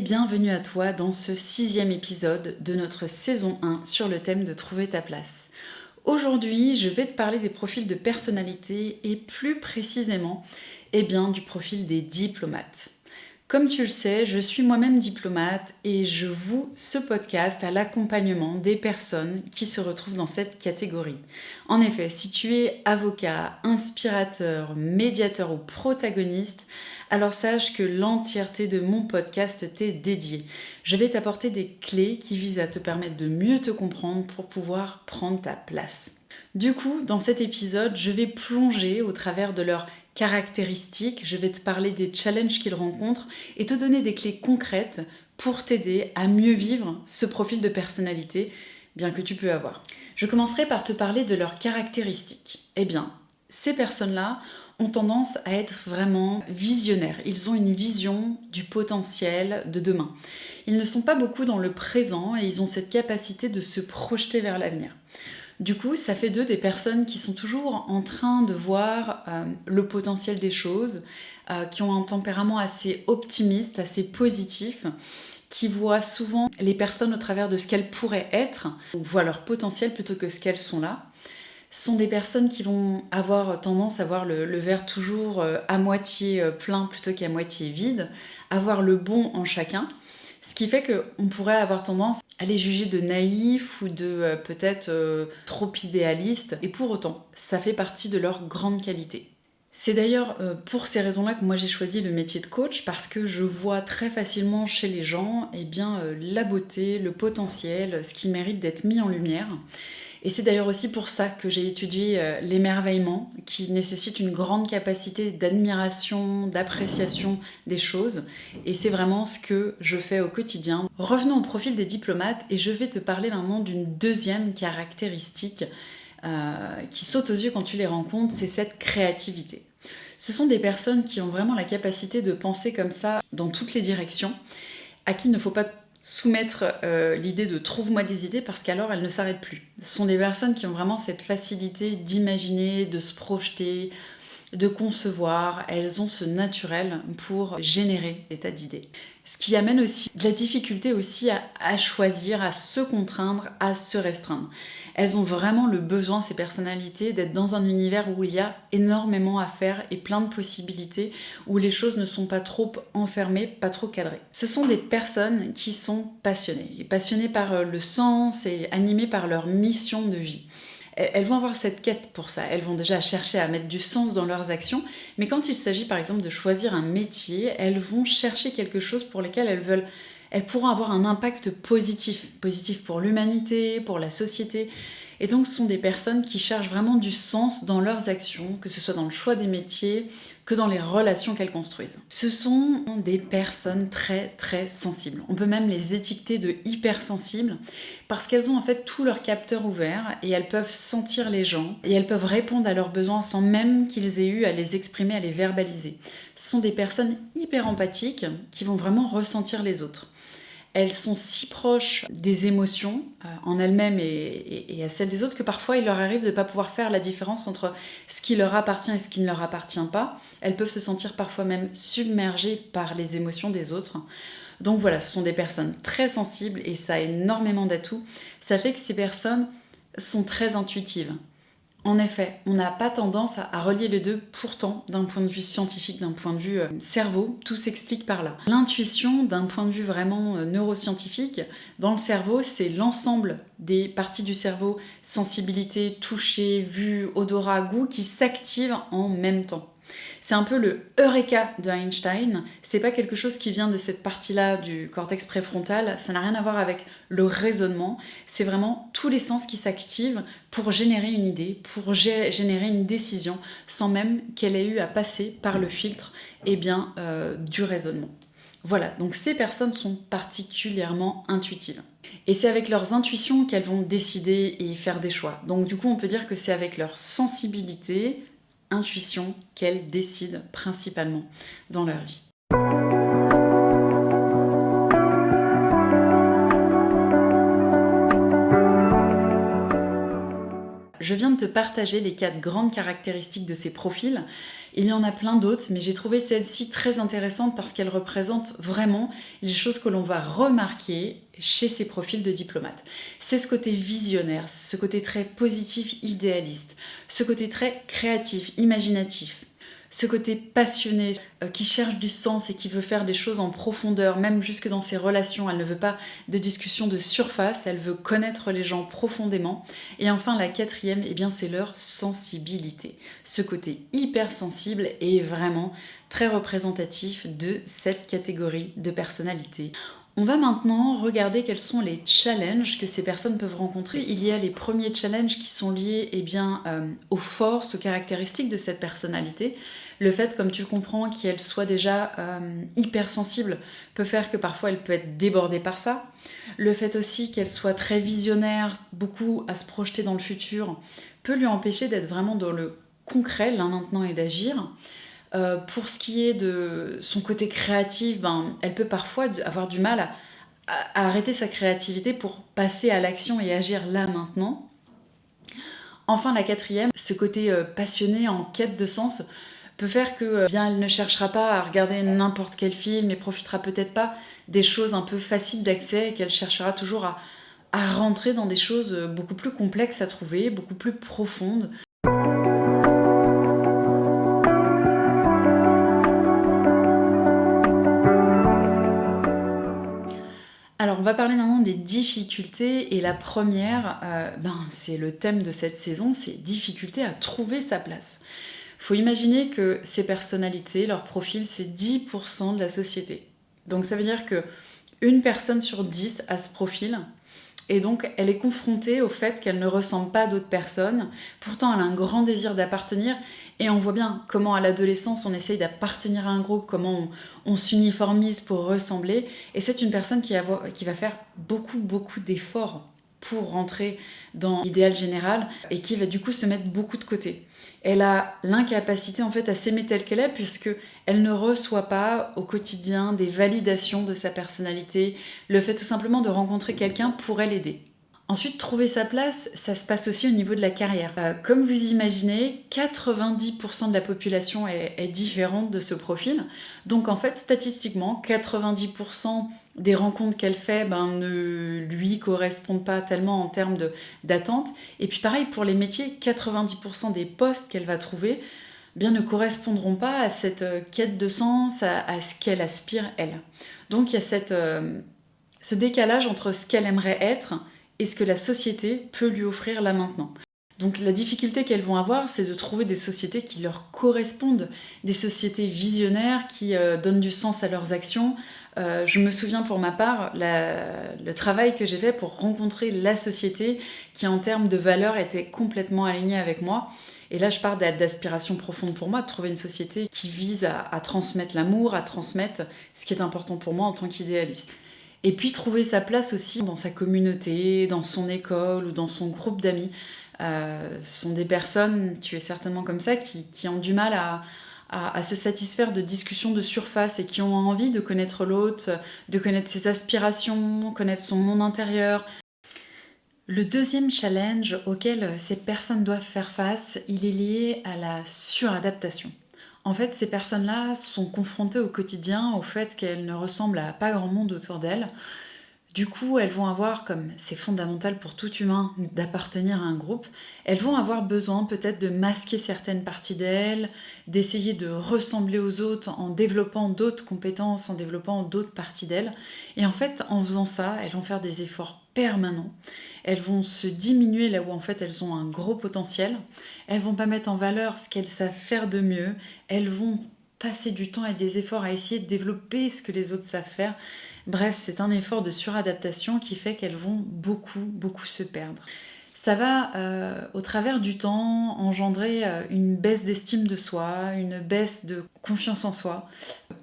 bienvenue à toi dans ce 6e épisode de notre saison 1 sur le thème de trouver ta place. Aujourd'hui, je vais te parler des profils de personnalité et plus précisément, du profil des diplomates. Comme tu le sais, je suis moi-même diplomate et je voue ce podcast à l'accompagnement des personnes qui se retrouvent dans cette catégorie. En effet, si tu es avocat, inspirateur, médiateur ou protagoniste, alors sache que l'entièreté de mon podcast t'est dédiée. Je vais t'apporter des clés qui visent à te permettre de mieux te comprendre pour pouvoir prendre ta place. Du coup, dans cet épisode, je vais plonger au travers de leurs caractéristiques, je vais te parler des challenges qu'ils rencontrent et te donner des clés concrètes pour t'aider à mieux vivre ce profil de personnalité bien que tu peux avoir. Je commencerai par te parler de leurs caractéristiques. Ces personnes-là ont tendance à être vraiment visionnaires. Ils ont une vision du potentiel de demain. Ils ne sont pas beaucoup dans le présent et ils ont cette capacité de se projeter vers l'avenir. Du coup, ça fait d'eux des personnes qui sont toujours en train de voir le potentiel des choses, qui ont un tempérament assez optimiste, assez positif, qui voient souvent les personnes au travers de ce qu'elles pourraient être, voient leur potentiel plutôt que ce qu'elles sont là. Ce sont des personnes qui vont avoir tendance à voir le verre toujours à moitié plein plutôt qu'à moitié vide, avoir le bon en chacun. Ce qui fait qu'on pourrait avoir tendance à les juger de naïfs ou de peut-être trop idéalistes. Et pour autant, ça fait partie de leur grande qualité. C'est d'ailleurs pour ces raisons-là que moi j'ai choisi le métier de coach parce que je vois très facilement chez les gens la beauté, le potentiel, ce qui mérite d'être mis en lumière. Et c'est d'ailleurs aussi pour ça que j'ai étudié l'émerveillement, qui nécessite une grande capacité d'admiration, d'appréciation des choses. Et c'est vraiment ce que je fais au quotidien. Revenons au profil des diplomates et je vais te parler maintenant d'une deuxième caractéristique qui saute aux yeux quand tu les rencontres, c'est cette créativité. Ce sont des personnes qui ont vraiment la capacité de penser comme ça dans toutes les directions, à qui il ne faut pas soumettre l'idée de « trouve-moi des idées » parce qu'alors elles ne s'arrêtent plus. Ce sont des personnes qui ont vraiment cette facilité d'imaginer, de se projeter, de concevoir. Elles ont ce naturel pour générer des tas d'idées. Ce qui amène aussi de la difficulté aussi à choisir, à se contraindre, à se restreindre. Elles ont vraiment le besoin, ces personnalités, d'être dans un univers où il y a énormément à faire et plein de possibilités, où les choses ne sont pas trop enfermées, pas trop cadrées. Ce sont des personnes qui sont passionnées par le sens et animées par leur mission de vie. Elles vont avoir cette quête pour ça, elles vont déjà chercher à mettre du sens dans leurs actions, mais quand il s'agit par exemple de choisir un métier, elles vont chercher quelque chose pour lequel elles pourront avoir un impact positif pour l'humanité, pour la société. Et donc ce sont des personnes qui cherchent vraiment du sens dans leurs actions, que ce soit dans le choix des métiers, que dans les relations qu'elles construisent. Ce sont des personnes très très sensibles. On peut même les étiqueter de hypersensibles parce qu'elles ont en fait tous leurs capteurs ouverts et elles peuvent sentir les gens et elles peuvent répondre à leurs besoins sans même qu'ils aient eu à les exprimer, à les verbaliser. Ce sont des personnes hyper empathiques qui vont vraiment ressentir les autres. Elles sont si proches des émotions en elles-mêmes et à celles des autres que parfois il leur arrive de ne pas pouvoir faire la différence entre ce qui leur appartient et ce qui ne leur appartient pas. Elles peuvent se sentir parfois même submergées par les émotions des autres. Donc voilà, ce sont des personnes très sensibles et ça a énormément d'atouts. Ça fait que ces personnes sont très intuitives. En effet, on n'a pas tendance à relier les deux, pourtant, d'un point de vue scientifique, d'un point de vue cerveau, tout s'explique par là. L'intuition, d'un point de vue vraiment neuroscientifique, dans le cerveau, c'est l'ensemble des parties du cerveau, sensibilité, toucher, vue, odorat, goût, qui s'activent en même temps. C'est un peu le Eureka de Einstein, c'est pas quelque chose qui vient de cette partie-là du cortex préfrontal, ça n'a rien à voir avec le raisonnement, c'est vraiment tous les sens qui s'activent pour générer une idée, pour générer une décision, sans même qu'elle ait eu à passer par le filtre du raisonnement. Voilà, donc ces personnes sont particulièrement intuitives. Et c'est avec leurs intuitions qu'elles vont décider et faire des choix. Donc du coup, on peut dire que c'est avec leur sensibilité, intuition qu'elles décident principalement dans leur vie. Je viens de te partager les 4 grandes caractéristiques de ces profils. Il y en a plein d'autres, mais j'ai trouvé celle-ci très intéressante parce qu'elle représente vraiment les choses que l'on va remarquer chez ces profils de diplomates. C'est ce côté visionnaire, ce côté très positif, idéaliste, ce côté très créatif, imaginatif. Ce côté passionné, qui cherche du sens et qui veut faire des choses en profondeur, même jusque dans ses relations. Elle ne veut pas de discussions de surface, elle veut connaître les gens profondément. Et enfin, la 4e, eh bien, c'est leur sensibilité. Ce côté hypersensible est vraiment très représentatif de cette catégorie de personnalité. On va maintenant regarder quels sont les challenges que ces personnes peuvent rencontrer. Il y a les premiers challenges qui sont liés aux forces, aux caractéristiques de cette personnalité. Le fait, comme tu le comprends, qu'elle soit déjà hypersensible peut faire que parfois elle peut être débordée par ça. Le fait aussi qu'elle soit très visionnaire, beaucoup à se projeter dans le futur, peut lui empêcher d'être vraiment dans le concret, là maintenant, et d'agir. Pour ce qui est de son côté créatif, elle peut parfois avoir du mal à arrêter sa créativité pour passer à l'action et agir là maintenant. Enfin, la 4e, ce côté passionné en quête de sens peut faire que elle ne cherchera pas à regarder n'importe quel film et profitera peut-être pas des choses un peu faciles d'accès et qu'elle cherchera toujours à rentrer dans des choses beaucoup plus complexes à trouver, beaucoup plus profondes. Alors, on va parler maintenant des difficultés, et la première, c'est le thème de cette saison, c'est difficulté à trouver sa place. Il faut imaginer que ces personnalités, leur profil, c'est 10% de la société. Donc ça veut dire que une personne sur 10 a ce profil, et donc elle est confrontée au fait qu'elle ne ressemble pas à d'autres personnes. Pourtant, elle a un grand désir d'appartenir, et on voit bien comment à l'adolescence on essaye d'appartenir à un groupe, comment on s'uniformise pour ressembler, et c'est une personne qui va faire beaucoup d'efforts pour rentrer dans l'idéal général et qui va du coup se mettre beaucoup de côté. Elle a l'incapacité en fait à s'aimer telle qu'elle est, puisque elle ne reçoit pas au quotidien des validations de sa personnalité. Le fait tout simplement de rencontrer quelqu'un pourrait l'aider. Ensuite, trouver sa place, ça se passe aussi au niveau de la carrière. Comme vous imaginez, 90% de la population est différente de ce profil. Donc en fait, statistiquement, 90% des rencontres qu'elle fait ne lui correspondent pas tellement en termes d'attente. Et puis pareil, pour les métiers, 90% des postes qu'elle va trouver ne correspondront pas à cette quête de sens, à ce qu'elle aspire, elle. Donc il y a ce décalage entre ce qu'elle aimerait être et ce que la société peut lui offrir là maintenant. Donc la difficulté qu'elles vont avoir, c'est de trouver des sociétés qui leur correspondent, des sociétés visionnaires qui donnent du sens à leurs actions. Je me souviens pour ma part, le travail que j'ai fait pour rencontrer la société qui en termes de valeurs était complètement alignée avec moi. Et là je pars d'aspirations profondes pour moi, de trouver une société qui vise à transmettre l'amour, à transmettre ce qui est important pour moi en tant qu'idéaliste. Et puis trouver sa place aussi dans sa communauté, dans son école ou dans son groupe d'amis. Ce sont des personnes, tu es certainement comme ça, qui ont du mal à se satisfaire de discussions de surface et qui ont envie de connaître l'autre, de connaître ses aspirations, connaître son monde intérieur. Le deuxième challenge auquel ces personnes doivent faire face, il est lié à la suradaptation. En fait, ces personnes-là sont confrontées au quotidien au fait qu'elles ne ressemblent à pas grand monde autour d'elles. Du coup, elles vont avoir, comme c'est fondamental pour tout humain d'appartenir à un groupe, elles vont avoir besoin peut-être de masquer certaines parties d'elles, d'essayer de ressembler aux autres en développant d'autres compétences, en développant d'autres parties d'elles. Et en fait, en faisant ça, elles vont faire des efforts permanents. Elles vont se diminuer là où en fait elles ont un gros potentiel. Elles vont pas mettre en valeur ce qu'elles savent faire de mieux. Elles vont passer du temps et des efforts à essayer de développer ce que les autres savent faire. Bref, c'est un effort de suradaptation qui fait qu'elles vont beaucoup se perdre. Ça va, au travers du temps, engendrer une baisse d'estime de soi, une baisse de confiance en soi,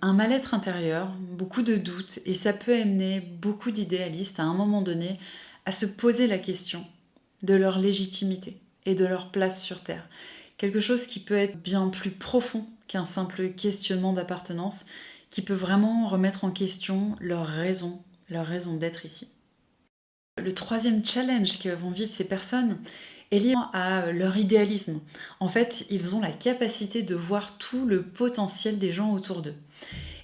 un mal-être intérieur, beaucoup de doutes, et ça peut amener beaucoup d'idéalistes à un moment donné à se poser la question de leur légitimité et de leur place sur Terre. Quelque chose qui peut être bien plus profond qu'un simple questionnement d'appartenance, qui peut vraiment remettre en question leur raison d'être ici. Le troisième challenge que vont vivre ces personnes, est liée à leur idéalisme. En fait, ils ont la capacité de voir tout le potentiel des gens autour d'eux.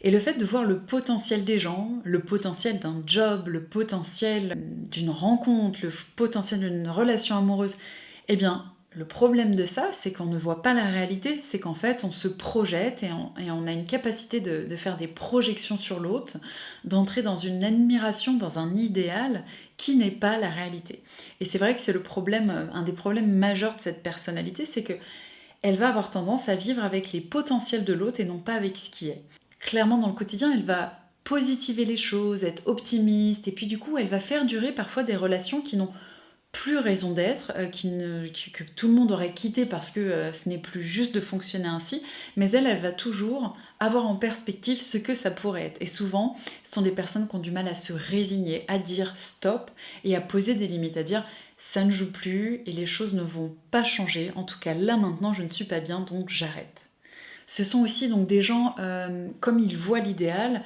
Et le fait de voir le potentiel des gens, le potentiel d'un job, le potentiel d'une rencontre, le potentiel d'une relation amoureuse, eh bien, le problème de ça, c'est qu'on ne voit pas la réalité, c'est qu'en fait, on se projette et on a une capacité de faire des projections sur l'autre, d'entrer dans une admiration, dans un idéal qui n'est pas la réalité. Et c'est vrai que c'est le problème, un des problèmes majeurs de cette personnalité, c'est que elle va avoir tendance à vivre avec les potentiels de l'autre et non pas avec ce qui est. Clairement, dans le quotidien, elle va positiver les choses, être optimiste, et puis du coup, elle va faire durer parfois des relations qui n'ont plus raison d'être, que tout le monde aurait quitté parce que ce n'est plus juste de fonctionner ainsi, mais elle va toujours avoir en perspective ce que ça pourrait être. Et souvent, ce sont des personnes qui ont du mal à se résigner, à dire stop et à poser des limites, à dire ça ne joue plus et les choses ne vont pas changer. En tout cas, là maintenant, je ne suis pas bien, donc j'arrête. Ce sont aussi donc des gens, comme ils voient l'idéal,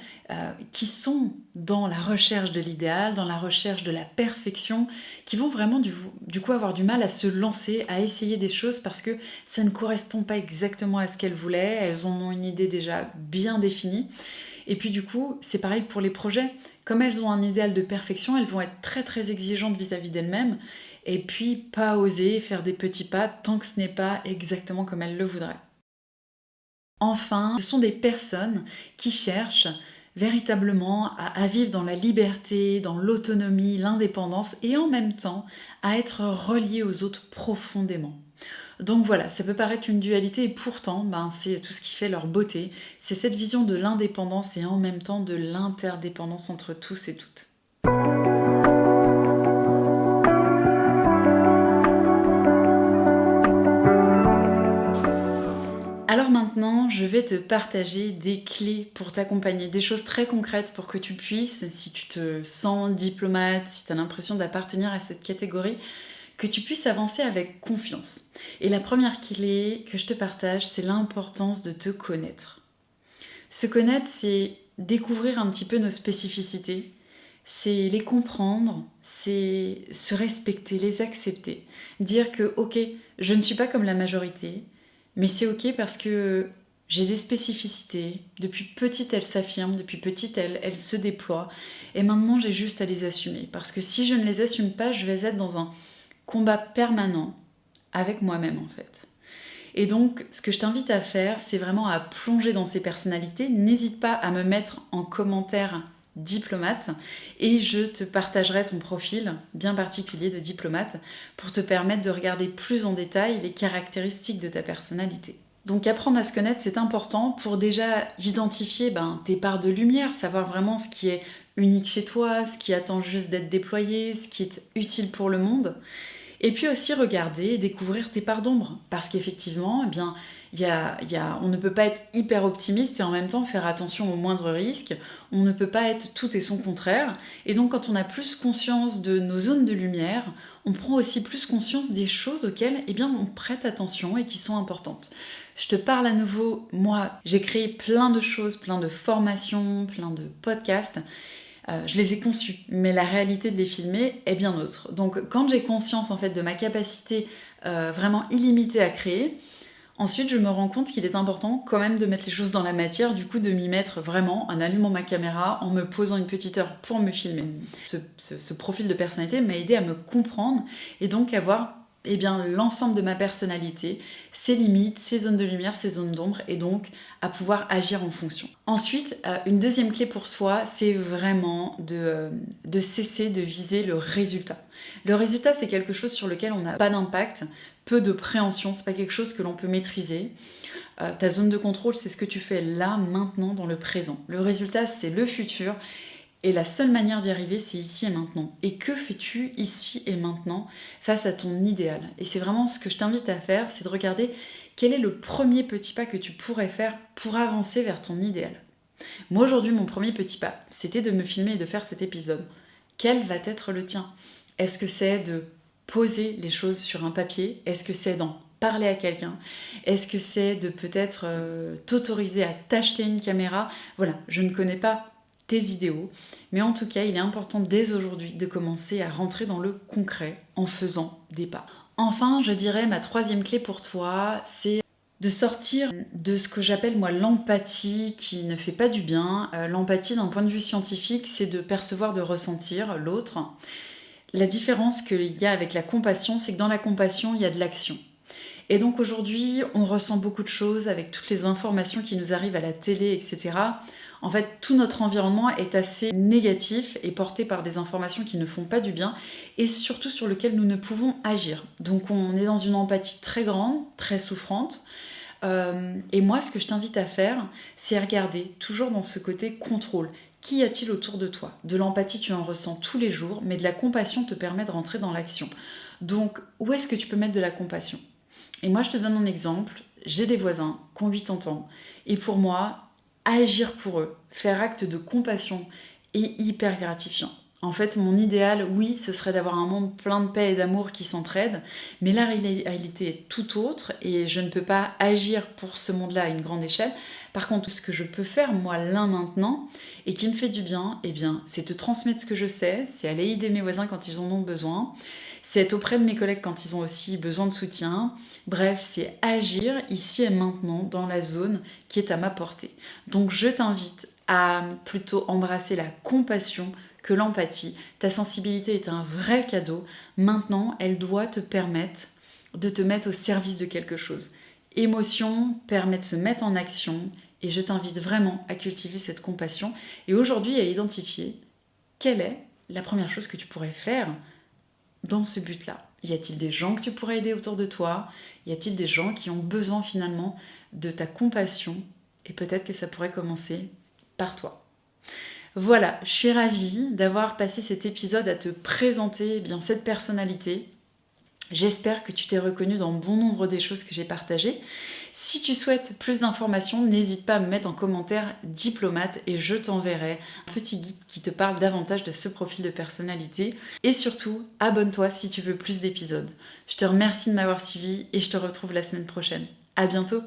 qui sont dans la recherche de l'idéal, dans la recherche de la perfection, qui vont vraiment du coup avoir du mal à se lancer, à essayer des choses parce que ça ne correspond pas exactement à ce qu'elles voulaient, elles en ont une idée déjà bien définie. Et puis du coup, c'est pareil pour les projets. Comme elles ont un idéal de perfection, elles vont être très très exigeantes vis-à-vis d'elles-mêmes et puis pas oser faire des petits pas tant que ce n'est pas exactement comme elles le voudraient. Enfin, ce sont des personnes qui cherchent véritablement à vivre dans la liberté, dans l'autonomie, l'indépendance et en même temps à être reliées aux autres profondément. Donc voilà, ça peut paraître une dualité et pourtant, c'est tout ce qui fait leur beauté. C'est cette vision de l'indépendance et en même temps de l'interdépendance entre tous et toutes. Alors maintenant, je vais te partager des clés pour t'accompagner, des choses très concrètes pour que tu puisses, si tu te sens diplomate, si tu as l'impression d'appartenir à cette catégorie, que tu puisses avancer avec confiance. Et la première clé que je te partage, c'est l'importance de te connaître. Se connaître, c'est découvrir un petit peu nos spécificités, c'est les comprendre, c'est se respecter, les accepter. Dire que, ok, je ne suis pas comme la majorité, mais c'est ok parce que j'ai des spécificités. Depuis petite, elles s'affirment, depuis petite, elles se déploient. Et maintenant, j'ai juste à les assumer. Parce que si je ne les assume pas, je vais être dans un combat permanent avec moi-même en fait. Et donc, ce que je t'invite à faire, c'est vraiment à plonger dans ces personnalités. N'hésite pas à me mettre en commentaire diplomate et je te partagerai ton profil bien particulier de diplomate pour te permettre de regarder plus en détail les caractéristiques de ta personnalité. Donc apprendre à se connaître, c'est important pour déjà identifier tes parts de lumière, savoir vraiment ce qui est unique chez toi, ce qui attend juste d'être déployé, ce qui est utile pour le monde. Et puis aussi regarder et découvrir tes parts d'ombre. Parce qu'effectivement, on ne peut pas être hyper optimiste et en même temps faire attention aux moindres risques. On ne peut pas être tout et son contraire. Et donc quand on a plus conscience de nos zones de lumière, on prend aussi plus conscience des choses auxquelles on prête attention et qui sont importantes. Je te parle à nouveau, moi j'ai créé plein de choses, plein de formations, plein de podcasts. Je les ai conçus, mais la réalité de les filmer est bien autre. Donc quand j'ai conscience en fait de ma capacité vraiment illimitée à créer, ensuite je me rends compte qu'il est important quand même de mettre les choses dans la matière, du coup de m'y mettre vraiment en allumant ma caméra, en me posant une petite heure pour me filmer. Ce profil de personnalité m'a aidé à me comprendre et donc à voir l'ensemble de ma personnalité, ses limites, ses zones de lumière, ses zones d'ombre, et donc à pouvoir agir en fonction. Ensuite, une deuxième clé pour toi, c'est vraiment de cesser de viser le résultat. Le résultat, c'est quelque chose sur lequel on n'a pas d'impact, peu de préhension, c'est pas quelque chose que l'on peut maîtriser. Ta zone de contrôle, c'est ce que tu fais là, maintenant, dans le présent. Le résultat, c'est le futur. Et la seule manière d'y arriver, c'est ici et maintenant. Et que fais-tu ici et maintenant face à ton idéal ? Et c'est vraiment ce que je t'invite à faire, c'est de regarder quel est le premier petit pas que tu pourrais faire pour avancer vers ton idéal. Moi aujourd'hui, mon premier petit pas, c'était de me filmer et de faire cet épisode. Quel va être le tien ? Est-ce que c'est de poser les choses sur un papier ? Est-ce que c'est d'en parler à quelqu'un ? Est-ce que c'est de peut-être t'autoriser à t'acheter une caméra ? Voilà, je ne connais pas tes idéaux, mais en tout cas il est important dès aujourd'hui de commencer à rentrer dans le concret en faisant des pas. Enfin, je dirais ma troisième clé pour toi, c'est de sortir de ce que j'appelle moi l'empathie qui ne fait pas du bien. L'empathie d'un point de vue scientifique, c'est de percevoir, de ressentir l'autre. La différence qu'il y a avec la compassion, c'est que dans la compassion, il y a de l'action. Et donc aujourd'hui, on ressent beaucoup de choses avec toutes les informations qui nous arrivent à la télé, etc. En fait, tout notre environnement est assez négatif et porté par des informations qui ne font pas du bien et surtout sur lesquelles nous ne pouvons agir. Donc on est dans une empathie très grande, très souffrante. Et moi, ce que je t'invite à faire, c'est à regarder toujours dans ce côté contrôle. Qu'y a-t-il autour de toi? De l'empathie, tu en ressens tous les jours, mais de la compassion te permet de rentrer dans l'action. Donc, où est-ce que tu peux mettre de la compassion? Et moi, je te donne un exemple. J'ai des voisins qui ont 80 ans. Et pour moi, agir pour eux, faire acte de compassion est hyper gratifiant. En fait, mon idéal, oui, ce serait d'avoir un monde plein de paix et d'amour qui s'entraident. Mais la réalité est tout autre et je ne peux pas agir pour ce monde-là à une grande échelle. Par contre, ce que je peux faire, moi, là, maintenant, et qui me fait du bien, eh bien, c'est te transmettre ce que je sais, c'est aller aider mes voisins quand ils en ont besoin, c'est être auprès de mes collègues quand ils ont aussi besoin de soutien. Bref, c'est agir ici et maintenant dans la zone qui est à ma portée. Donc je t'invite à plutôt embrasser la compassion que l'empathie. Ta sensibilité est un vrai cadeau. Maintenant, elle doit te permettre de te mettre au service de quelque chose. Émotion permet de se mettre en action et je t'invite vraiment à cultiver cette compassion et aujourd'hui à identifier quelle est la première chose que tu pourrais faire dans ce but-là. Y a-t-il des gens que tu pourrais aider autour de toi? Y a-t-il des gens qui ont besoin finalement de ta compassion? Et peut-être que ça pourrait commencer par toi. Voilà, je suis ravie d'avoir passé cet épisode à te présenter bien cette personnalité. J'espère que tu t'es reconnu dans bon nombre des choses que j'ai partagées. Si tu souhaites plus d'informations, n'hésite pas à me mettre en commentaire diplomate et je t'enverrai un petit guide qui te parle davantage de ce profil de personnalité. Et surtout, abonne-toi si tu veux plus d'épisodes. Je te remercie de m'avoir suivi et je te retrouve la semaine prochaine. À bientôt!